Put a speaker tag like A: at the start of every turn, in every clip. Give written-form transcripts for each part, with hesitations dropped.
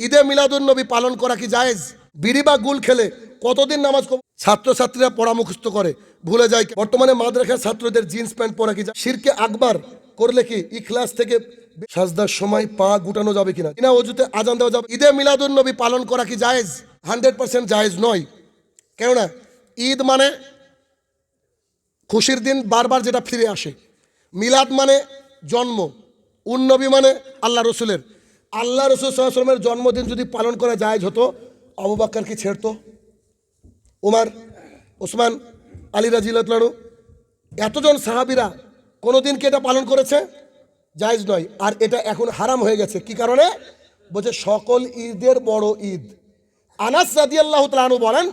A: ঈদে মিলাদুন্নবী পালন করা কি জায়েজ? বিড়ি বা গুল খেলে কতদিন নামাজ ছাত্রছাত্রীরা পড়া মুখস্থ করে ভুলে যায়। বর্তমানে মাদ্রাসার ছাত্রদের জিন্স প্যান্ট পরা কি শিরকে আকবার করলে কি ইখলাস থেকে সাজদার সময় পা গুটানো যাবে কিনা, কিনা অজুতে আজান দেওয়া যাবে? ঈদে মিলাদুন্নবী পালন করা কি জায়েজ? 100% জায়েজ নয়। কেননা ঈদ মানে খুশির দিন, বারবার যেটা ফিরে আসে। মিলাদ মানে জন্ম, উন্নবী মানে আল্লাহ রসুলের। আল্লাহ রসুল সাল্লাল্লাহু আলাইহি ওয়াসাল্লামের জন্মদিন যদি পালন করা জায়েজ হতো, আবু বকর কি ছেড়তো? উমর, ওসমান, আলী রাদিয়াল্লাহু আনহু, এতজন সাহাবীরা কোনোদিন কি এটা পালন করেছে? জায়েজ নয়। আর এটা এখন হারাম হয়ে গেছে। কি কারণে? বলছে সকল ঈদের বড় ঈদ। আনাস রাদিয়াল্লাহু তাআলা আনহু বলেন,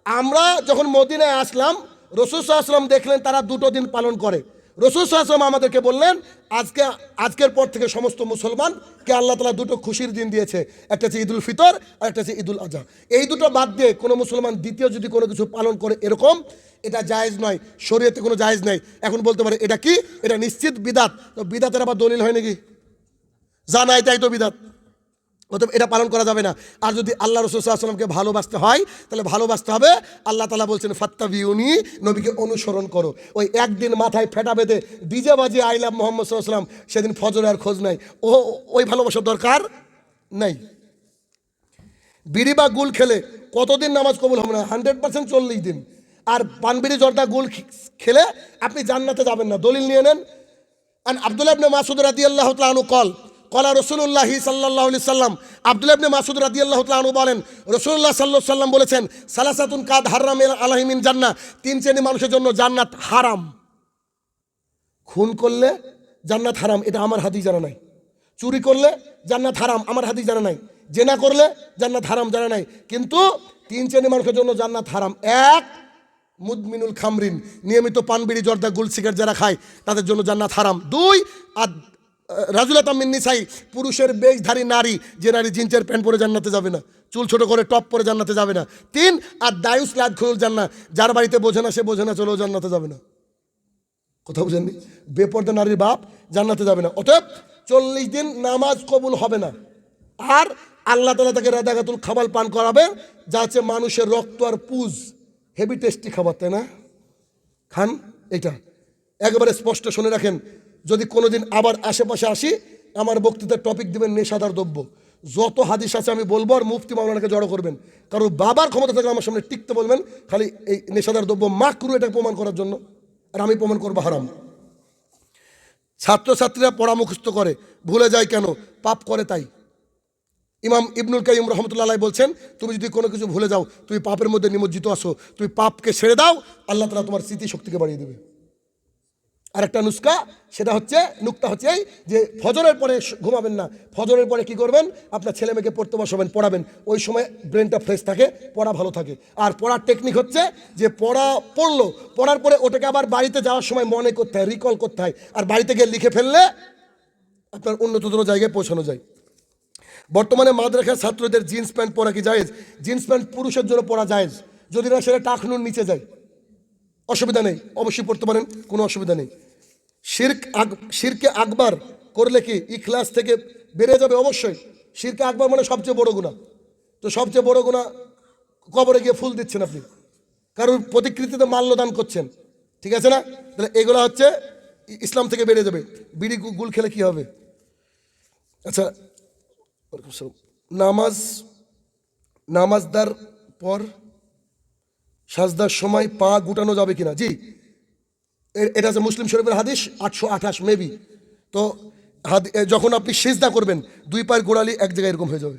A: আমরা যখন মদিনায় আসলাম, রাসূল সাল্লাল্লাহু আলাইহি ওয়াসাল্লাম দেখলেন তারা দুটো দিন পালন করে। রাসূল সাল্লাল্লাহু আলাইহি ওয়াসাল্লাম আমাদেরকে বললেন, আজকের পর থেকে সমস্ত মুসলমানকে আল্লাহ তাআলা দুটো খুশির দিন দিয়েছে, একটা হচ্ছে ঈদুল ফিতর আর একটা হচ্ছে ঈদুল আজহা। এই দুটো বাদ দিয়ে কোনো মুসলমান দ্বিতীয় যদি কোনো কিছু পালন করে এরকম, এটা জায়েজ নয়, শরীয়তে কোনো জায়েজ নেই। এখন বলতে পারে এটা কি? এটা নিশ্চিত বিদাত। তো বিদাতের আবার দলিল হয় নাকি? জানা এটাই তো বিদাত, অতএব এটা পালন করা যাবে না। আর যদি আল্লাহ রাসূল সাল্লাল্লাহু আলাইহি ওয়াসাল্লামকে ভালোবাসতে হয়, তাহলে ভালোবাসতে হবে আল্লাহ তাআলা বলছেন ফাত্তাবিউনি, নবীকে অনুসরণ করো। ওই একদিন মাথায় ফেটা বেঁধে ডিজে বাজিয়ে আই লাভ মুহাম্মদ সাল্লাল্লাহু আলাইহি ওয়াসাল্লাম, সেদিন ফজরের আর খোঁজ নাই। ওই ভালোবাসার দরকার নাই। বিড়ি বা গুল খেলে কতদিন নামাজ কবুল হবে না? 100% 40 দিন। আর পানবিড়ি জর্দা গুল খেলে আপনি জান্নাতে যাবেন না। দলিল নিয়ে নেন। আন আব্দুল্লাহ ইবনে মাসউদ রাদিয়াল্লাহু তাআলা আনহু কলা রাসূলুল্লাহি সাল্লাল্লাহু আলাইহি সাল্লাম, আব্দুল্লাহ ইবনে মাসউদ রাদিয়াল্লাহু তাআলা আনহু বলেন, রাসূলুল্লাহ সাল্লাল্লাহু আলাইহি সাল্লাম বলেছেন, সালাসাতুন কাদ হারাম আলাইহিম মিন জান্নাহ, তিন শ্রেণীর মানুষের জন্য জান্নাত হারাম। খুন করলে জান্নাত হারাম, এটা আমার হাদিস জানা নাই। চুরি করলে জান্নাত হারাম, আমার হাদিস জানা নাই। জেনা করলে জান্নাত হারাম, জানা নাই। কিন্তু তিন শ্রেণীর মানুষের জন্য জান্নাত হারাম। এক, মুদমিনুল খামরিন, নিয়মিত পানবিড়ি জর্দা গুল সিগারেট যারা খায় তাদের জন্য জান্নাত হারাম। দুই, আর রাজুলাতাম মিন নিসাই, পুরুষের বেশধারী নারী, যে নারী জিন্সের প্যান্ট পরে জান্নাতে যাবে না, চুল ছোট করে টপ পরে জান্নাতে যাবে না। তিন, আর দায়ুস লাদ খুলুল জান্নাহ, যার বাড়িতে বোঝে না সে বোঝে না চলেও জান্নাতে যাবে না। কথা বুঝেননি? বেপর্দা নারীর বাপ জান্নাতে যাবে না। অতএব 40 দিন নামাজ কবুল হবে না। আর আল্লাহ তাআলা তাকে রাদাগাতুল খাবাল পান করাবে, যা হচ্ছে মানুষের রক্ত আর পুজ, হেভি টেস্টি খাবার, তাই না? খান এটা একেবারে স্পষ্ট শুনে রাখেন। যদি কোনোদিন আবার আশেপাশে আসি, আমার বক্তৃতার টপিক দেবেন নেশাদার দ্রব্য। যত হাদিস আছে আমি বলবো, আর মুফতি মাওলানাকে জড়ো করবেন। কারণ বাবার ক্ষমতা থাকলে আমার সামনে টিকতে বলবেন, খালি এই নেশাদার দ্রব্য মাকরু এটা প্রমাণ করার জন্য, আর আমি প্রমাণ করবো হারাম। ছাত্রছাত্রীরা পড়া মুখস্থ করে ভুলে যায় কেন? পাপ করে তাই। ইমাম ইবনুল কাইয়িম রাহমাতুল্লাহ আলাইহি বলছেন, তুমি যদি কোনো কিছু ভুলে যাও, তুমি পাপের মধ্যে নিমজ্জিত আসো, তুমি পাপকে ছেড়ে দাও, আল্লাহ তাআলা তোমার স্মৃতি শক্তিকে বাড়িয়ে দেবে। আর একটা নুস্কা, সেটা হচ্ছে, নুক্তা হচ্ছে এই যে ফজরের পরে ঘুমাবেন না। ফজরের পরে কি করবেন? আপনার ছেলে মেয়েকে পড়তে বসাবেন, পড়াবেন। ওই সময় ব্রেনটা ফ্রেশ থাকে, পড়া ভালো থাকে। আর পড়ার টেকনিক হচ্ছে যে পড়ার পরে ওটাকে আবার বাড়িতে যাওয়ার সময় মনে করতে হয়, রিকল করতে হয়। আর বাড়িতে গিয়ে লিখে ফেললে আপনার উন্নততর জায়গায় পৌঁছানো যায়। বর্তমানে মাদ্রাসার ছাত্রদের জিন্স প্যান্ট পরা কি জায়েজ? জিন্স প্যান্ট পুরুষের জন্য পরা জায়েজ, যদি না সেটা টাকনুর নিচে যায়, অসুবিধা নেই, অবশ্যই পড়তে পারেন, কোনো অসুবিধা নেই। শিরকে আকবার করলে কি ইখলাস থেকে বেড়ে যাবে? অবশ্যই। শিরকে আকবার মানে সবচেয়ে বড় গুনাহ। তো সবচেয়ে বড় গুনাহ, কবরে গিয়ে ফুল দিচ্ছেন আপনি, কারোর প্রতিকৃতিতে মাল্যদান করছেন, ঠিক আছে না? তাহলে এগুলো হচ্ছে ইসলাম থেকে বেড়ে যাবে। বিড়ি গুল খেলে কি হবে? আচ্ছা, নামাজদার পর সাজদার সময় পা গুটানো যাবে কিনা? জি, এটা হচ্ছে মুসলিম শরীফের হাদিস 828 মেবি। তো যখন আপনি সেজদা করবেন, দুই পায়ের গোড়ালি এক জায়গায় এরকম হয়ে যাবে।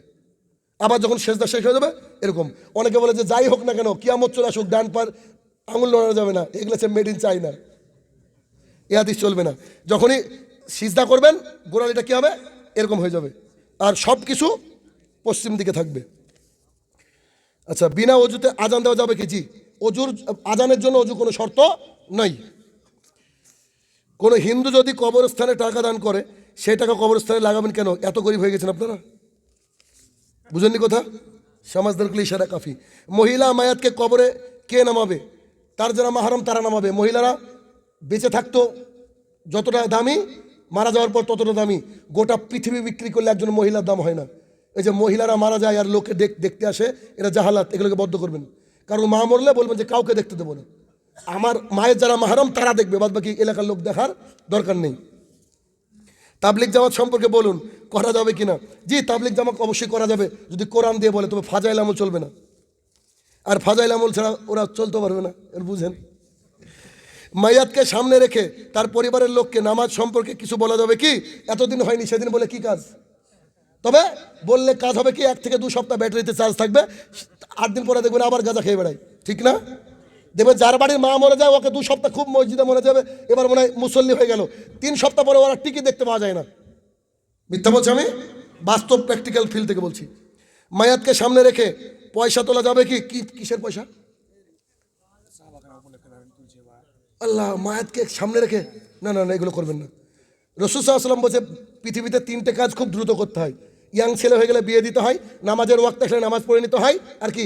A: আবার যখন সেজদা শেষ হয়ে যাবে এরকম। অনেকে বলে যে যাই হোক না কেন, কিয়ামত চলে আসুক, ডান পায়ের আঙুল নড়ানো যাবে না, এগুলো হচ্ছে মেড ইন চাইনা, এ হাদিস চলবে না। যখনই সিজদা করবেন গোড়ালিটা কি হবে? এরকম হয়ে যাবে। আর সব কিছু পশ্চিম দিকে থাকবে। আচ্ছা, বিনা অজুতে আজান দেওয়া যাবে কি? জি, আজানের জন্য অজু কোনো শর্ত নাই। কোনো হিন্দু যদি কবরস্থানে টাকা দান করে, সেই টাকা কবরস্থানে লাগাবেন কেন? এত গরিব হয়ে গেছেন আপনারা, বুঝেননি কথা? সমাজদারগুলি ইশারা কাফি। মহিলা মায়াতকে কবরে কে নামাবে? তার যারা মাহারাম তারা নামাবে। মহিলারা বেঁচে থাকতো যতটা দামি, মারা যাওয়ার পর ততটা দামি। গোটা পৃথিবী বিক্রি করলে একজন মহিলার দাম হয় না। এই যে মহিলারা মারা যায় আর লোকে দেখতে আসে, এটা জাহালাত, এগুলোকে বদ্ধ করবেন। কারণ মা মরলে বলবেন যে কাউকে দেখতে দেবো না, আমার মায়ের যারা মাহারম তারা দেখবে, বাদ বাকি এলাকার লোক দেখার দরকার নেই। তাবলিগ জামাত সম্পর্কে বলুন, করা যাবে কিনা? জি, তাবলিগ জামাত অবশ্যই করা যাবে যদি কোরআন দিয়ে বলে, তবে ফাজাইল আমল চলবে না। আর ফাজাইল আমল ছাড়া ওরা চলতে পারবে না, এর বুঝেন। মাইয়াতকে সামনে রেখে তার পরিবারের লোককে নামাজ সম্পর্কে কিছু বলা যাবে কি? এতদিন হয়নি, সেদিন বলে কি কাজ? তবে বললে কাজ হবে কি, 1 থেকে 2 সপ্তাহ ব্যাটারিতে চার্জ থাকবে, 8 দিন পরে দেখবেন আবার গাঁজা খেয়ে বেড়ায়, ঠিক না? দেখবেন যার বাড়ির মা মরে যায়, ওকে 2 সপ্তাহ খুব মসজিদে মনে যাবে, এবার মনে হয় মুসল্লি হয়ে গেল, 3 সপ্তাহ পরে ওরা টিকি দেখতে পাওয়া যায় না। মিথ্যা বলছি আমি, বাস্তব প্র্যাকটিক্যাল ফিল্ড থেকে বলছি। মায়াতকে সামনে রেখে পয়সা তোলা যাবে কি? কিসের পয়সা? আল্লাহ, মায়াতকে সামনে রেখে না না না, এগুলো করবেন না। রাসূল সাল্লাল্লাহু আলাইহি ওয়াসাল্লাম বলছে পৃথিবীতে 3টে কাজ খুব দ্রুত করতে হয়। ইয়াং ছেলে হয়ে গেলে বিয়ে দিতে হয়, নামাজের ওয়াক্ত আসলে নামাজ পড়ে নিতে হয়, আর কি,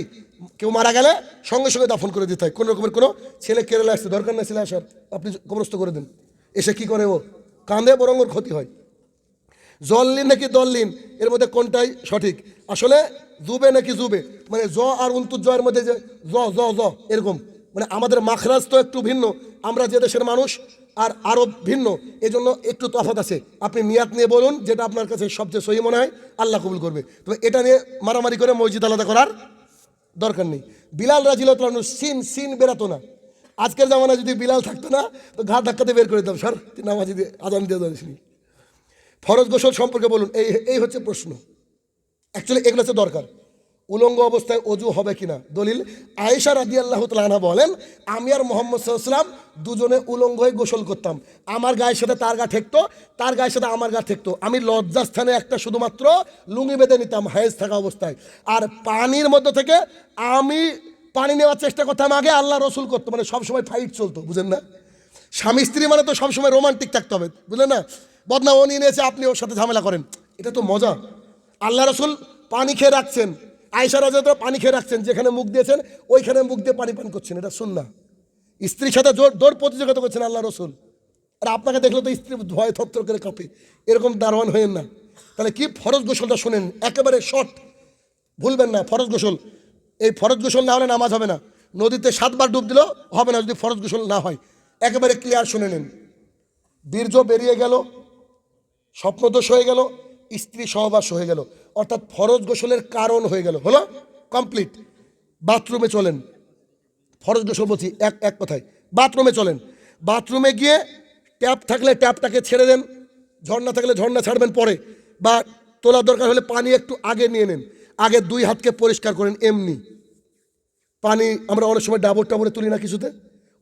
A: কেউ মারা গেলে সঙ্গে সঙ্গে দাফন করে দিতে হয়। কোনো রকমের কোনো ছেলে কেরালা আসছে, দরকার না ছেলে আসার, আপনি কবরস্থ করে দেন। এসে কি করে ও? কাঁদে, বরং ওর ক্ষতি হয়। জল্লিন নাকি দল্লিন, এর মধ্যে কোনটাই সঠিক? আসলে জুবে নাকি জুবে, মানে জ আর উন্তুজ জয়ের মধ্যে যে জ জ জ এরকম, মানে আমাদের মাখরাজ তো একটু ভিন্ন, আমরা যে দেশের মানুষ আর আরব ভিন্ন, এজন্য একটু তফাৎ আছে। আপনি নিয়াত নিয়ে বলুন যেটা আপনার কাছে সবচেয়ে সহি মনে হয়, আল্লাহ কবুল করবে। তবে এটা নিয়ে মারামারি করে মসজিদ আলাদা করার দরকার নেই। বিলাল রাদিয়াল্লাহু তাআলা সিন বেরাতো না। আজকের জামানায় যদি বিলাল থাকতো না, তো ঘাট ধাক্কাতে বের করে দিতাম, সর নামাজি দিয়ে আজান দিয়ে যাচ্ছিনি। ফরজ গোসল সম্পর্কে বলুন, এই হচ্ছে প্রশ্ন। অ্যাকচুয়ালি এগুলো হচ্ছে দরকার। উলঙ্গ অবস্থায় অজু হবে কিনা? দলিল, আয়েশা রাদিয়াল্লাহু তাআলা আনহা বলেন, আমি আর মুহাম্মদ সাল্লাল্লাহু আলাইহি ওয়াসাল্লাম দুজনে উলঙ্গ হয়ে গোসল করতাম। আমার গায়ের সাথে তার গা ঠেকতো, তার গায়ের সাথে আমার গা ঠেকতো। আমি লজ্জাস্থানে একটা শুধুমাত্র লুঙ্গি বেঁধে নিতাম হায়েজ থাকা অবস্থায়। আর পানির মধ্যে থেকে আমি পানি নেওয়ার চেষ্টা করতাম আগে, আল্লাহ রসুল করতো, মানে সবসময় ফাইট চলতো, বুঝেন না? স্বামী স্ত্রী মানে তো সবসময় রোমান্টিক থাকতে হবে, বুঝলেন না? বদনাম ও নিয়ে নিয়েছে, আপনি ওর সাথে ঝামেলা করেন, এটা তো মজা। আল্লাহ রসুল পানি খেয়ে রাখছেন, আয়েশা রাদিয়াল্লাহু পানি খেয়ে রাখছেন, যেখানে মুখ দিয়েছেন ওইখানে মুখ দিয়ে পানি পান করছেন, এটা সুন্নাহ। স্ত্রীর সাথে দৌড় প্রতিযোগিতা করছেন আল্লাহ রসুল, আর আপনাকে দেখলে তো স্ত্রী ভয় থরথর করে কাঁপে, এরকম দারোয়ান হয়েন না। তাহলে কি, ফরজ গোসলটা শোনেন, একেবারে শর্ট, ভুলবেন না। ফরজ গোসল, এই ফরজ গোসল না হলে নামাজ হবে না। নদীতে 7 বার ডুব দিলেও হবে না যদি ফরজ গোসল না হয়। একেবারে ক্লিয়ার শুনে নেন। বীর্য বেরিয়ে গেল, স্বপ্নদোষ হয়ে গেল, স্ত্রী সহবাস হয়ে গেল, অর্থাৎ ফরজ গোসলের কারণ হয়ে গেল, হলো কমপ্লিট। বাথরুমে চলেন, ফরজ গোসল বলছি এক কথায়, বাথরুমে চলেন। বাথরুমে গিয়ে ট্যাপ থাকলে ট্যাপটাকে ছেড়ে দেন, ঝর্ণা থাকলে ঝর্ণা ছাড়বেন পরে, বা তোলার দরকার হলে পানি একটু আগে নিয়ে নেন। আগে 2 হাতকে পরিষ্কার করেন, এমনি পানি আমরা অনেক সময় ডাবর টাবরে তুলি না কিছুতে,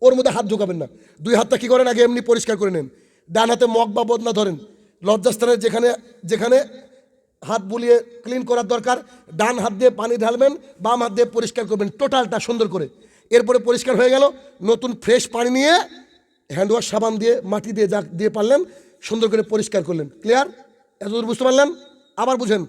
A: ওর মধ্যে হাত ঢোকাবেন না। 2 হাতটা কী করেন, আগে এমনি পরিষ্কার করে নেন। ডান হাতে মগ বা বদনা ধরেন, লজ্জাস্থানের যেখানে যেখানে হাত বুলিয়ে ক্লিন করার দরকার, ডান হাত দিয়ে পানি ঢালবেন, বাম হাত দিয়ে পরিষ্কার করবেন টোটালটা সুন্দর করে। এরপরে পরিষ্কার হয়ে গেল, নতুন ফ্রেশ পানি নিয়ে হ্যান্ড ওয়াশ সাবান দিয়ে মাটি দিয়ে যা দিয়ে পারলেন সুন্দর করে পরিষ্কার করলেন। ক্লিয়ার? এতদূর বুঝতে পারলেন? আবার বুঝেন,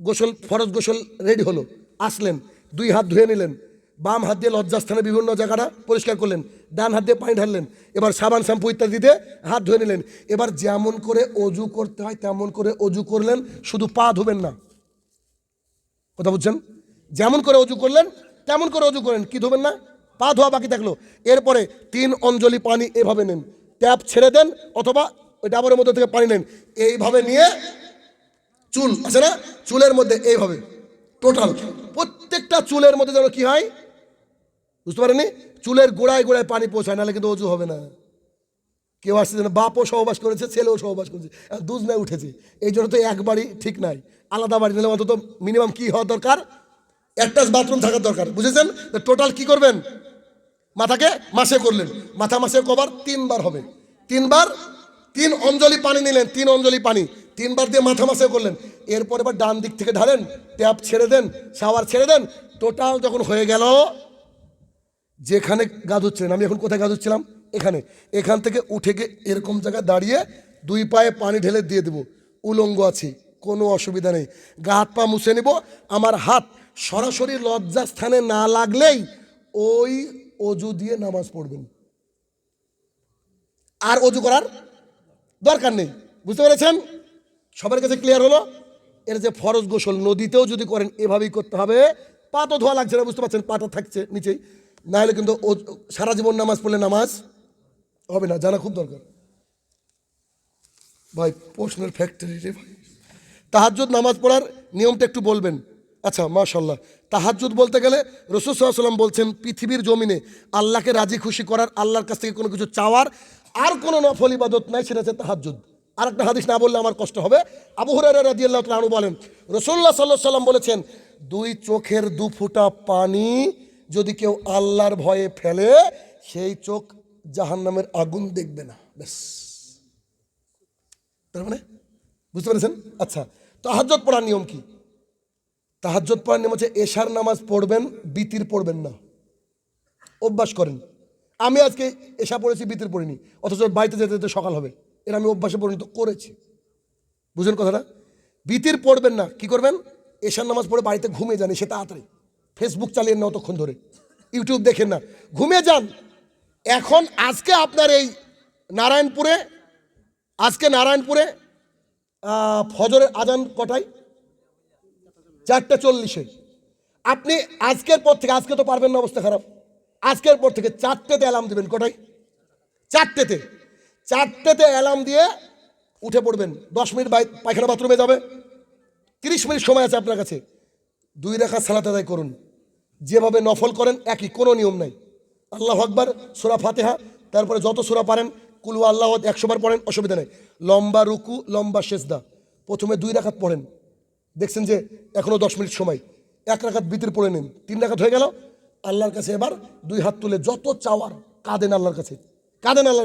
A: গোসল, ফরজ গোসল রেডি হলো, আসলেন, 2 হাত ধুয়ে নিলেন, বাম হাত দিয়ে লজ্জাস্থানে বিভিন্ন জায়গাটা পরিষ্কার করলেন, ডান হাত দিয়ে পানি ঢাললেন, এবার সাবান শ্যাম্পু ইত্যাদি দিয়ে হাত ধুয়ে নিলেন। এবার যেমন করে অজু করতে হয় তেমন করে অজু করলেন, শুধু পা ধুবেন না। কথা বুঝছেন? যেমন করে অজু করলেন তেমন করে অজু করেন, কি ধুবেন না? পা ধোয়া বাকি থাকলো। এরপরে 3 অঞ্জলি পানি এভাবে নেন, ট্যাপ ছেড়ে দেন অথবা ওই ডাবরের মধ্যে থেকে পানি নেন, এইভাবে নিয়ে চুল আছে না, চুলের মধ্যে এইভাবে টোটাল প্রত্যেকটা চুলের মধ্যে যেন কি হয়, বুঝতে পারেনি? চুলের গোড়ায় গোড়ায় পানি পৌঁছায়, নাহলে কিন্তু অজু হবে না। কেউ আসছে যেন বাপও সহবাস করেছে, ছেলেও সহবাস করেছে, দুজনায় উঠেছে, এই জন্য তো একবারই ঠিক নাই, আলাদা বাড়ি নিলে অন্তত মিনিমাম কি হওয়া দরকার, অ্যাটাচ বাথরুম থাকার দরকার, বুঝেছেন? টোটাল কি করবেন, মাথাকে মাসে করলেন, মাথা মাসে কবার 3 বার হবে, 3 বার 3 অঞ্জলি পানি নিলেন, 3 অঞ্জলি পানি 3 বার দিয়ে মাথা মাসে করলেন। এরপর এবার ডান দিক থেকে ঢালেন, ট্যাপ ছেড়ে দেন, শাওয়ার ছেড়ে দেন। টোটাল যখন হয়ে গেল, যেখানে গা ধুচ্ছিলেন, আমি এখন কোথায় গা ধুচ্ছিলাম, এখানে, এখান থেকে উঠে গিয়ে এরকম জায়গায় দাঁড়িয়ে 2 পায়ে পানি ঢেলে দিয়ে দেবো, উলঙ্গ আছি, কোনো অসুবিধা নেই। গা হাত পা মুছে নিব, আমার হাত সরাসরি লজ্জাস্থানে না লাগলেই ওই অজু দিয়ে নামাজ পড়বেন, আর অজু করার দরকার নেই। বুঝতে পেরেছেন? সবার কাছে ক্লিয়ার হলো? এর যে ফরজ গোসল নদীতেও যদি করেন এভাবেই করতে হবে। পা তো ধোয়া লাগছে না, বুঝতে পারছেন, পাটা থাকছে নিচেই, না হলে কিন্তু ও সারা জীবন নামাজ পড়লে নামাজ হবে না, জানা খুব দরকার ভাই। প্রশ্নের ফ্যাক্টরি রে ভাই। তাহাজ্জুদ নামাজ পড়ার নিয়মটা একটু বলবেন। আচ্ছা, মাশাল্লাহ। তাহাজ্জুদ বলতে গেলে রাসূল সাল্লাল্লাহু আলাইহি ওয়াসাল্লাম বলছেন পৃথিবীর জমিনে আল্লাহকে রাজি খুশি করার, আল্লাহর কাছ থেকে কোনো কিছু চাওয়ার আর কোনো নফল ইবাদত নাই, সেটা হচ্ছে তাহাজ্জুদ। আর একটা হাদিস না বললে আমার কষ্ট হবে। আবু হুরায়রা রাদিয়াল্লাহু তাআলা আনহু বলেন রাসূলুল্লাহ সাল্লাল্লাহু আলাইহি ওয়াসাল্লাম বলেছেন, দুই চোখের দু ফোঁটা পানি যদি কেউ আল্লাহর ভয়ে ফেলে সেই চোখ জাহান্নামের আগুন দেখবে না। ব্যাস, তার মানে বুঝতে পেরেছেন? আচ্ছা, তাহাজ্জুদ পড়ার নিয়ম কি? তাহাজ্জুদ পড়ার নিয়ম হচ্ছে এশার নামাজ পড়বেন, বিতির পড়বেন না। অভ্যাস করেন। আমি আজকে এশা পড়েছি, বিতির পড়িনি, অথচ বাড়িতে যেতে যেতে সকাল হবে, এর আমি অভ্যাসে পরিণত করেছি। বুঝলেন কথাটা? বিতির পড়বেন না, কি করবেন? এশার নামাজ পড়ে বাড়িতে ঘুমিয়ে যান, সে তাড়াতাড়ি। ফেসবুক চালিয়ে না অতক্ষণ ধরে, ইউটিউব দেখেন না, ঘুমিয়ে যান। এখন আজকে আপনার এই নারায়ণপুরে, ফজরের আজান কটায়? 4:40-এ। আপনি আজকের পর থেকে, আজকে তো পারবেন না, অবস্থা খারাপ, আজকের পর থেকে 4টেতে অ্যালার্ম দেবেন। কটায়? 4টেতে অ্যালার্ম দিয়ে উঠে পড়বেন। 10 মিনিট পায়খানা বাথরুমে যাবে, 30 মিনিট সময় আছে আপনার কাছে। 2 রাকাত সালাত আদায় করুন, যেভাবে নফল করেন একই, কোনো নিয়ম নাই। আল্লাহু আকবার, সূরা ফাতিহা, তারপরে যত সূরা পারেন, কুল হু আল্লাহু আহাদ 100 বার পড়েন, অসুবিধা নেই। লম্বা রুকু, লম্বা সেজদা। প্রথমে 2 রাকাত পড়েন, দেখছেন যে এখনো 10 মিনিট সময়, 1 রাকাত বিতির পড়ে নিন, 3 রাকাত হয়ে গেল। আল্লাহর কাছে এবার 2 হাত তুলে যত চাওয়ার কাঁদেন আল্লাহর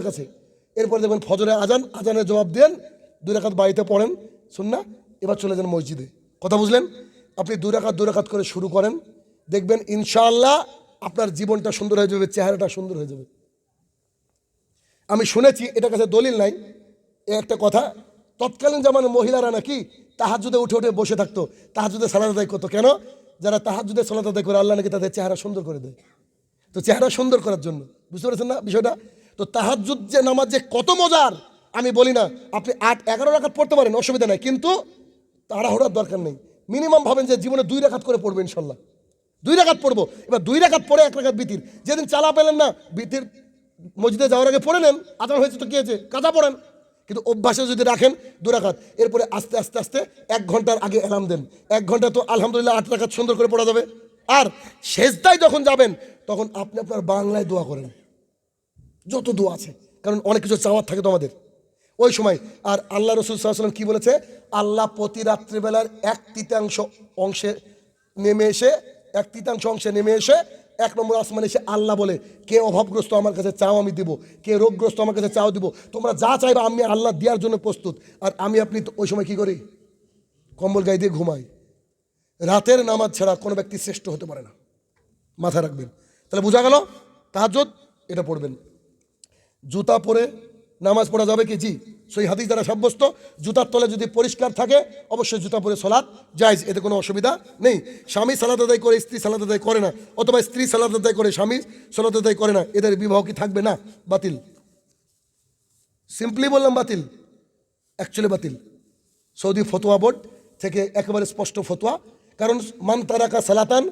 A: কাছে। এরপরে দেখবেন ফজরে আজানের জবাব দেন, 2 রাকাত বাড়িতে পড়েন সুন্নাহ, এবার চলে যান মসজিদে। কথা বুঝলেন? আপনি 2 রাকাত করে শুরু করেন, দেখবেন ইনশাআল্লাহ আপনার জীবনটা সুন্দর হয়ে যাবে, চেহারাটা সুন্দর হয়ে যাবে। আমি শুনেছি, এটার কাছে দলিল নাই, এ একটা কথা, তৎকালীন জামানার মহিলারা নাকি তাহাজ্জুদে উঠে উঠে বসে থাকতো, তাহাজ্জুদে সালাত আদায় করতো। কেন? যারা তাহাজ্জুদে সালাত আদায় করে আল্লাহ নাকি তাদের চেহারা সুন্দর করে দেয়। তো চেহারা সুন্দর করার জন্য, বুঝতে পেরেছেন না বিষয়টা? তো তাহাজ্জুদ যে নামাজ যে কত মজার আমি বলি না, আপনি 8-11 রাকাত পড়তে পারেন, অসুবিধা নাই, কিন্তু তাড়াহুড়ার দরকার নেই। মিনিমাম ভাবেন যে জীবনে 2 রাকাত করে পড়বো ইনশাল্লাহ, 2 রাকাত পড়বো। এবার 2 রাকাত পড়ে 1 রাকাত বিতির, যেদিন চালা পেলেন না, বিতির মসজিদে যাওয়ার আগে পড়ে নেন, আজান হয়েছে তো কি হয়েছে, কাজা পড়েন। কিন্তু অভ্যাসে যদি রাখেন 2 রাকাত, এরপরে আস্তে আস্তে আস্তে 1 ঘন্টার আগে অ্যালার্ম দেন, 1 ঘন্টা তো আলহামদুলিল্লাহ 8 রাকাত সুন্দর করে পড়া যাবে। আর সেজদায় যখন যাবেন তখন আপনি আপনার বাংলায় দোয়া করেন, যত দোয়া আছে, কারণ অনেক কিছু চাওয়ার থাকে তো আমাদের ওই সময়। আর আল্লাহ রাসূল সাল্লাল্লাহু আলাইহি ওয়াসাল্লাম কি বলেছে? আল্লাহ প্রতি রাত্রিবেলার 1/3 অংশে নেমে এসে 1 নম্বর আসমানে এসে আল্লাহ বলে, কে অভাবগ্রস্ত আমার কাছে চাও আমি দিব, কে রোগগ্রস্ত আমার কাছে চাও দিব, তোমরা যা চাইবে আমি আল্লাহ দেওয়ার জন্য প্রস্তুত। আর আমি আপনি তো ওই সময় কি করি? কম্বল গায়ে দিয়ে ঘুমাই। রাতের নামাজ ছাড়া কোনো ব্যক্তি শ্রেষ্ঠ হতে পারে না, মাথায় রাখবেন। তাহলে বোঝা গেল, তাহাজ্জুদ এটা পড়বেন। জুতা পরে নামাজ পড়া যাবে কি? জি, সেই হাদিস দ্বারা সাব্যস্ত। জুতার তলে যদি পরিষ্কার থাকে অবশ্যই জুতা পরে সালাত জায়েজ, এতে কোনো অসুবিধা নেই। স্বামী সালাত আদায় করে স্ত্রী সালাত আদায় করে না, অথবা স্ত্রী সালাত আদায় করে স্বামী সালাত আদায় করে না, এদের বিবাহ কি থাকবে? না, বাতিল। সিম্পলি বললাম বাতিল, অ্যাকচুয়ালি বাতিল। সৌদি ফতোয়া বোর্ড থেকে একেবারে স্পষ্ট ফতোয়া। কারণ মান তারাকা সালাতান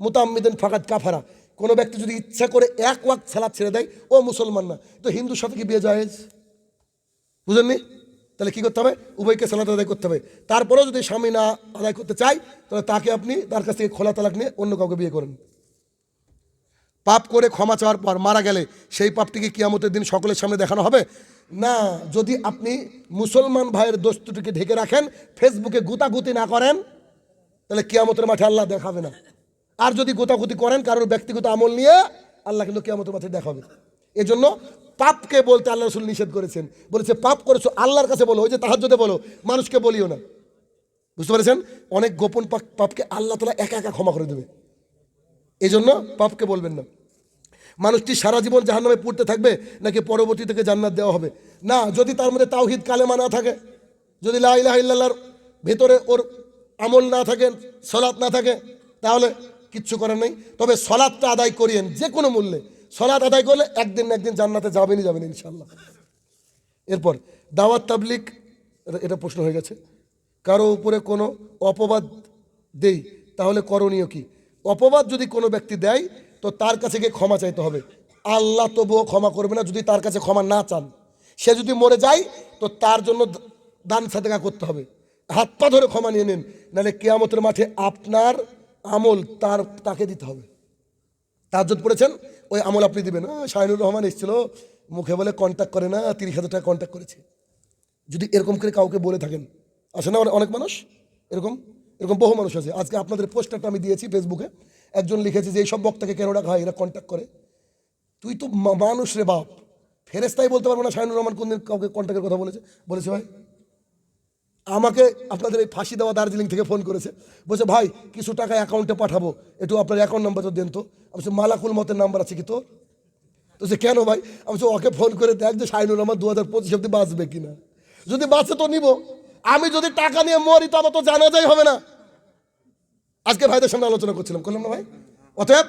A: মুতাআম্মিদান ফাকাদ কাফারা, কোনো ব্যক্তি যদি ইচ্ছা করে 1 ওয়াক্ত সালাত ছেড়ে দেয় ও মুসলমান না। তো হিন্দুর সাথে কি বিয়ে জায়েজ? বুঝেননি? তাহলে কি করতে হবে? উভয়কে সালাত আদায় করতে হবে। তারপরেও যদি স্বামী না আদায় করতে চায় তাহলে তাকে আপনি তার কাছ থেকে খোলা তালাক নিয়ে অন্য কাউকে বিয়ে করেন। পাপ করে ক্ষমা চাওয়ার পর মারা গেলে সেই পাপটিকে কিয়ামতের দিন সকলের সামনে দেখানো হবে না। যদি আপনি মুসলমান ভাইয়ের দোস্তটিকে ঢেকে রাখেন, ফেসবুকে গুতাগুতি না করেন, তাহলে কিয়ামতের মাঠে আল্লাহ দেখাবে না। আর যদি গোতাগুতি করেন কারোর ব্যক্তিগত আমল নিয়ে, আল্লাহ কিন্তু কিয়ামতের মাঠে দেখাবে। এজন্য পাপকে বলতে আল্লাহ রাসূল নিষেধ করেছেন, বলেছে পাপ করেছো আল্লাহর কাছে বলো, ওই যে তাহাজ্জুদে বলো, মানুষকে বলিও না। বুঝতে পেরেছেন? অনেক গোপন পাপকে আল্লাহ তাআলা একা একা ক্ষমা করে দেবে, এজন্য পাপকে বলবেন না। মানুষটি সারা জীবন জাহান্নামে পুড়তে থাকবে নাকি পরবর্তী থেকে জান্নাত দেওয়া হবে? না, যদি তার মধ্যে তাওহীদ কালেমা না থাকে, যদি লা ইলাহা ইল্লাল্লাহর ভেতরে ওর আমল না থাকে, সালাত না থাকে, তাহলে কিচ্ছু করার নেই। তবে সালাতটা আদায় করিয়েন যে কোনো মূল্যে। সালাত আদায় করলে একদিন না একদিন জান্নাতে যাবেন ইনশাআল্লাহ। এরপর দাওয়াত তাবলিগ, এটা প্রশ্ন হয়ে গেছে। কারো উপরে কোনো অপবাদ দেই তাহলে করণীয় কি? অপবাদ যদি কোনো ব্যক্তি দেয় তো তার কাছে গিয়ে ক্ষমা চাইতে হবে। আল্লাহ তবুও ক্ষমা করবে না যদি তার কাছে ক্ষমা না চান। সে যদি মরে যায় তো তার জন্য দান সাদেকা করতে হবে, হাত পা ধরে ক্ষমা নিয়ে নিন, নাহলে কিয়ামতের মাঠে আপনার আমল তাকে দিতে হবে। তাহাজ্জুদ পড়েছেন, ওই আমল আপনি দিবেন। শাহিনুর রহমান এসেছিল, মুখে বলে কন্ট্যাক্ট করে না, 30,000 টাকা কন্ট্যাক্ট করেছে। যদি এরকম করে কাউকে বলে থাকেন, আসে না অনেক মানুষ এরকম এরকম বহু মানুষ আছে। আজকে আপনাদের পোস্টারটা আমি দিয়েছি ফেসবুকে, একজন লিখেছে যে এইসব বক্তাকে কেন রাখা হয়, এরা কন্ট্যাক্ট করে। তুই তো মানুষ রে বাপ, ফেরেস্তাই বলতে পারবো না শাহিনুর রহমান কোনদিন কাউকে কন্ট্যাক্টের কথা বলেছে ভাই। আমাকে আপনাদের এই ফাঁসি দেওয়া দার্জিলিং থেকে ফোন করেছে, বলছে ভাই কিছু টাকা অ্যাকাউন্টে পাঠাবো, একটু আপনার অ্যাকাউন্ট নাম্বার তো দেন তো। আমি বলছি মালাকুল মতের নাম্বার আছে কি তোর? তো সে কেন ভাই? আমি বলছি ওকে ফোন করে দেখ যে শাহিনুর রহমান 2025 অব্দি বাঁচবে কিনা, যদি বাঁচে তো নিব, আমি যদি টাকা নিয়ে মরি তো আমার তো জানাজাই হবে না। আজকে ভাইদের সামনে আলোচনা করলাম না ভাই? অতএব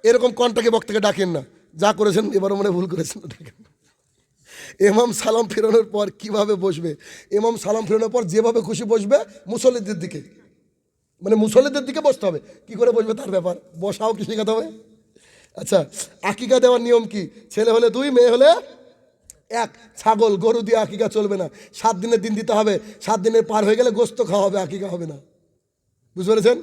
A: এরকম কন্টাকে বক্তাকে ডাকেন না, যা করেছেন এবারও মনে ভুল করেছেন, ডাকেন। ইমাম সালাম ফেরানোর পর কিভাবে বসবে? ইমাম সালাম ফেরানোর পর যেভাবে খুশি বসবে, মুসল্লিদের দিকে, মানে মুসল্লিদের দিকে বসতে হবে। কি করে বসবে তার ব্যাপার, বসাও কি শেখাতে হবে। আচ্ছা, আকিকা দেওয়ার নিয়ম কি? ছেলে হলে 2, মেয়ে হলে 1। ছাগল গরু দিয়ে আকিকা চলবে না, 7 দিনের দিন দিতে হবে। 7 দিনের পার হয়ে গেলে গোস্ত খাওয়া হবে, আকিকা হবে না। বুঝতে পেরেছেন?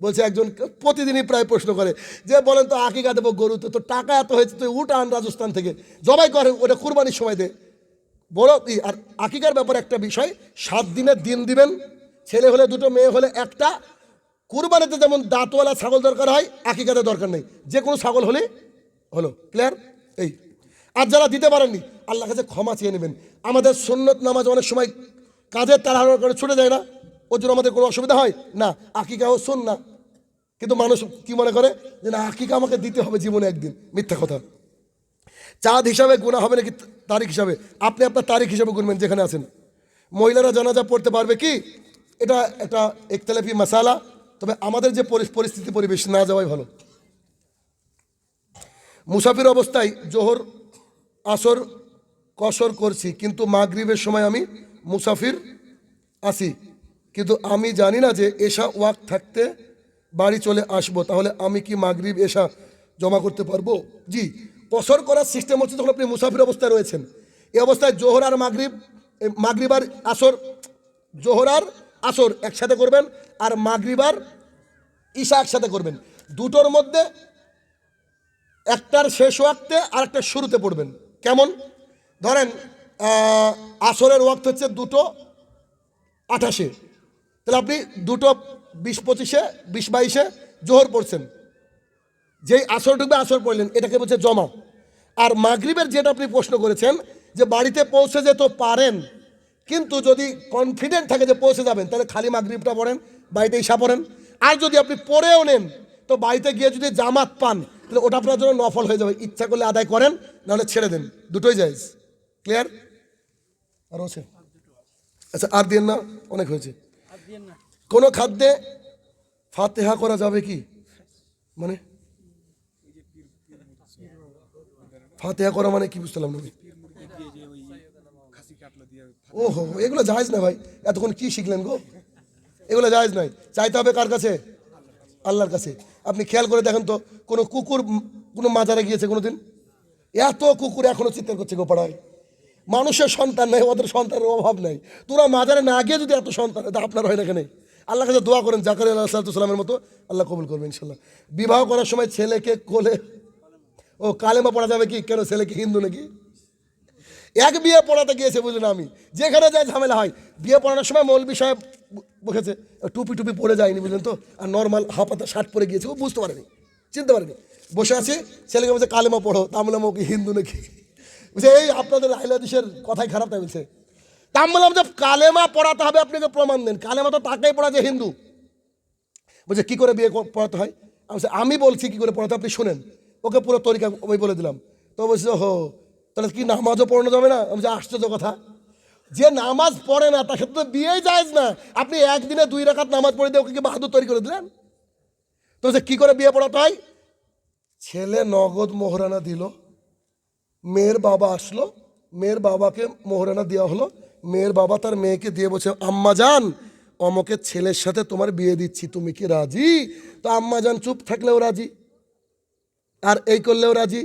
A: বলছে একজন প্রতিদিনই প্রায় প্রশ্ন করে যে বলেন তো আকিকা দেবো গরুতে, তো টাকা এত হয়েছে তুই উঠ আন রাজস্থান থেকে, জবাই করে, ওটা কুরবানির সময় দে বড়। আর আকিকার ব্যাপারে একটা বিষয়, 7 দিনের দিন দিবেন। ছেলে হলে 2, মেয়ে হলে 1টা। কুরবানিতে যেমন দাঁতওয়ালা ছাগল দরকার হয়, আকিকাতে দরকার নেই, যে কোনো ছাগল হলে হলো। ক্লিয়ার? এই আর যারা দিতে পারেননি আল্লাহ কাছে ক্ষমা চেয়ে নেবেন। আমাদের সুন্নত নামাজ অনেক সময় কাজের তাড়াহুড়ো করে ছুটে যায় না, ওর জন্য আমাদের কোনো অসুবিধা হয় না। আকিকাও সুন্নাহ, কিন্তু মানুষ কি মনে করে যে না আকিকা আমাকে দিতে হবে জীবনে একদিন। মিথ্যা কথা। চাঁদ হিসাবে গুনাহ হবে নাকি তারিখ হিসাবে? আপনি আপনার তারিখ হিসাবে গুনবেন যেখানে আছেন। মহিলারা জানাজা পড়তে পারবে কি? এটা একটা ইখতিলাফি মাসালা, তবে আমাদের যে পরিস্থিতি পরিবেশ, না যাওয়াই ভালো। মুসাফির অবস্থায় জোহর আসর কসর করছি, কিন্তু মাগরিবের সময় আমি মুসাফির আছি, কিন্তু আমি জানি না যে এশা ওয়াক্ত থাকতে বাড়ি চলে আসবো, তাহলে আমি কি মাগরিব এশা জমা করতে পারবো? জি, কসর করার সিস্টেম হচ্ছে যখন আপনি মুসাফির অবস্থায় রয়েছেন, এই অবস্থায় জোহর আর মাগরিব আর আসর, জোহর আর আসর একসাথে করবেন, আর মাগরিব আর ঈশা একসাথে করবেন। দুটোর মধ্যে একটার শেষ ওয়াক্তে আর একটা শুরুতে পড়বেন। কেমন? ধরেন আসরের ওয়াক্ত হচ্ছে 2:28, তাহলে আপনি 2:20-25-এ 20-22-এ জোহর পড়ছেন, যেই আসর ঢুকবে আসর পড়লেন, এটাকে বলছে জমা। আর মাগরিবের যেটা আপনি প্রশ্ন করেছেন যে বাড়িতে পৌঁছে যেতে পারেন, কিন্তু যদি কনফিডেন্ট থাকে যে পৌঁছে যাবেন, তাহলে খালি মাগরিবটা পড়েন, বাড়িতে ঈশা পড়েন। আর যদি আপনি পড়েও নেন তো বাড়িতে গিয়ে যদি জামাত পান তাহলে ওটা আপনার জন্য নফল হয়ে যাবে, ইচ্ছা করলে আদায় করেন, নাহলে ছেড়ে দেন, দুটোই জায়েজ। ক্লিয়ার? আর হচ্ছে আচ্ছা, আর দিন না, অনেক হয়েছে। কোনো খাদ্যে ফাতেহা করা যাবে কি? মানে ফাতেহা করা মানে কি বুঝলাম না। ওহো, এগুলো জায়েজ না ভাই, এতক্ষণ কি শিখলেন গো? এগুলো জায়েজ নয়। চাইতে হবে কার কাছে? আল্লাহর কাছে। আপনি খেয়াল করে দেখেন তো, কোনো কুকুর কোনো মাজারে গিয়েছে কোনোদিন? এত কুকুর এখনো চিৎকার করছে গো পাড়ায়, মানুষের সন্তান নেই, ওদের সন্তানের অভাব নেই। তোরা মাজারে না গিয়ে যদি এত সন্তান, আপনার হয় না কেন? আল্লাহ কাছে দোয়া করেন জাকারিয়া আলাইহিসসালামের মতো, আল্লাহ কবুল করবে ইনশাল্লাহ। বিবাহ করার সময় ছেলেকে কোলে, ও কালেমা পড়া যাবে কি? কেন, ছেলেকে হিন্দু নাকি? এক বিয়ে পড়াতে গিয়েছে, বুঝলেন? আমি যেখানে যাই ঝামেলা হয়। বিয়ে পড়ানোর সময় মৌলবি সাহেব বসেছে, টুপি পরে যায়নি, বুঝলেন তো, আর নর্মাল হাফাতা শার্ট পরে গিয়েছে, ও বুঝতে পারেনি, চিনতে পারেনি, বসে আছে। ছেলেকে বলছে কালেমা পড়ো, তামলাম কি হিন্দু নাকি? বলছে এই আপনাদের আহলাদিসের কথাই খারাপ, তাই বলছে। তামলাম যে কালেমা পড়াতে হবে, আপনাকে প্রমাণ দেন। কালেমা তো তাকেই পড়া যে হিন্দু। বলছে কি করে বিয়ে পড়াতে হয়? আমি বলছি কি করে পড়াতে, আপনি শুনেন। ওকে পুরো তরিকা আমি বলে দিলাম। তো বলছে হো, তাহলে কি নামাজও পড়ানো যাবে না? আমি যে আশ্চর্য কথা, যে নামাজ পড়ে না তার ক্ষেত্রে বিয়েই জায়েজ না। আপনি একদিনে 2 রাকাত নামাজ পড়ে দিয়ে ওকে কি বাহাদুর তৈরি করে দিলেন? তো সে কি করে বিয়ে পড়াতে হয়? ছেলে নগদ মোহরানা দিল, মেয়ের বাবা আসলো, মেয়ের বাবাকে মোহরানা দেওয়া হলো, মেয়ের বাবা তার মেয়েকে দিয়ে বলছে আম্মা জান অমকের ছেলের সাথে তোমার বিয়ে দিচ্ছি, তুমি কি রাজি? তো আম্মা যান চুপ থাকলেও রাজি, আর এই করলেও রাজি।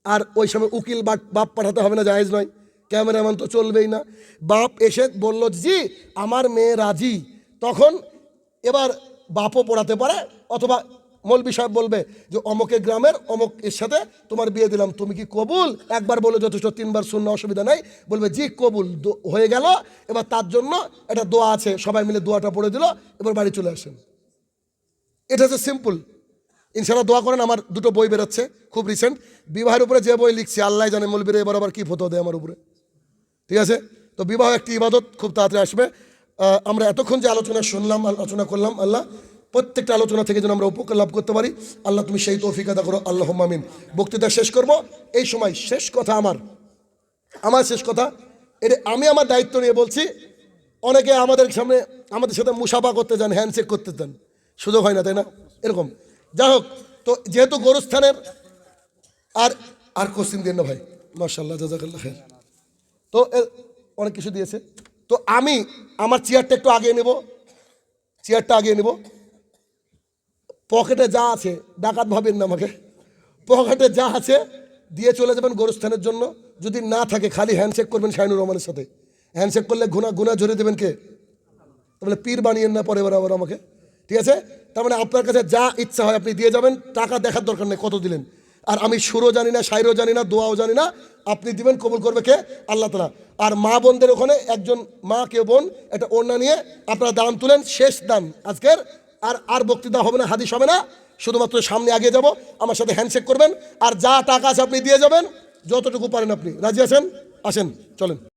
A: আর ওই সময় উকিল বাপ পাঠাতে হবে না, জায়েজ নয়। ক্যামেরাম্যান তো চলবেই না। বাপ এসে বলল জি আমার মেয়ে রাজি, তখন এবার বাপও পড়াতে পারে, অথবা মৌলবি সাহেব বলবে যে অমকের গ্রামের অমক এর সাথে তোমার বিয়ে দিলাম, তুমি কি কবুল? একবার বলে যথেষ্ট, 3 বার শুননা, অসুবিধা নাই। বলবে জি কবুল, হয়ে গেল। এবার তার জন্য একটা দোয়া আছে, সবাই মিলে দোয়াটা পড়ে দিল, এবার বাড়ি চলে আসেন। এটা হচ্ছে সিম্পল। ইনশাআল্লাহ দোয়া করেন। আমার 2টো বই বেরোচ্ছে খুব রিসেন্ট, বিবাহের উপরে যে বই লিখছি আল্লাহ জানে মৌলবীরা এবার আবার কি ফতো দেয় আমার উপরে, ঠিক আছে? তো বিবাহ একটি ইবাদত, খুব তাড়াতাড়ি আসবে। আমরা এতক্ষণ যে আলোচনা শুনলাম, আলোচনা করলাম, আল্লাহ প্রত্যেকটা আলোচনা থেকে যেন আমরা উপকার লাভ করতে পারি, আল্লাহ তুমি সেই তৌফিক আদা করো, আল্লাহুম্মা আমিন। বক্তৃতা শেষ করব এই সময়। শেষ কথা আমার শেষ কথা, এটা আমি আমার দায়িত্ব নিয়ে বলছি। অনেকে আমাদের সামনে আমাদের সাথে মুসাফা করতে যান, হ্যান্ডশেক করতে যান, সুযোগ হয় না, তাই না? এরকম যাই হোক, তো যেহেতু গোরস্থানের আর আর কোশ্চিন দিন না ভাই, মাশাআল্লাহ জাযাকাল্লাহ খাইর। তো অনেক কিছু দিয়েছে। তো আমি আমার চেয়ারটা একটু আগিয়ে নেব, চেয়ারটা আগিয়ে নেব। পকেটে যা আছে, ডাকাত ভাবেন না আমাকে, পকেটে যা আছে দিয়ে চলে যাবেন গোরস্থানের জন্য। যদি না থাকে খালি হ্যান্ডশেক করবেন শাহিনুর রহমানের সাথে। হ্যান্ডশেক করলে গুণা ঝরে দেবেন কে? তাহলে পীর বানিয়েন না পরে আবার আমাকে, ঠিক আছে? তার মানে আপনার কাছে যা ইচ্ছা হয় আপনি দিয়ে যাবেন, টাকা দেখার দরকার নেই কত দিলেন। আর আমি সুরও জানি না, শায়রও জানি না, দোয়াও জানি না, আপনি দিবেন, কবুল করবে কে? আল্লাহ তাআলা। আর মা বোনদের ওখানে একজন মা কেউ বোন একটা ওড়না নিয়ে আপনারা দান তুলেন, শেষ দান আজকের। আর বক্তৃতা হবে না, হাদিস হবে না, শুধুমাত্র সামনে আগে যাব, আমার সাথে হ্যান্ডশেক করবেন, আর যা টাকা আছে আপনি দিয়ে যাবেন, যতটুকু পারেন আপনি। রাজি আছেন? আসেন, চলেন।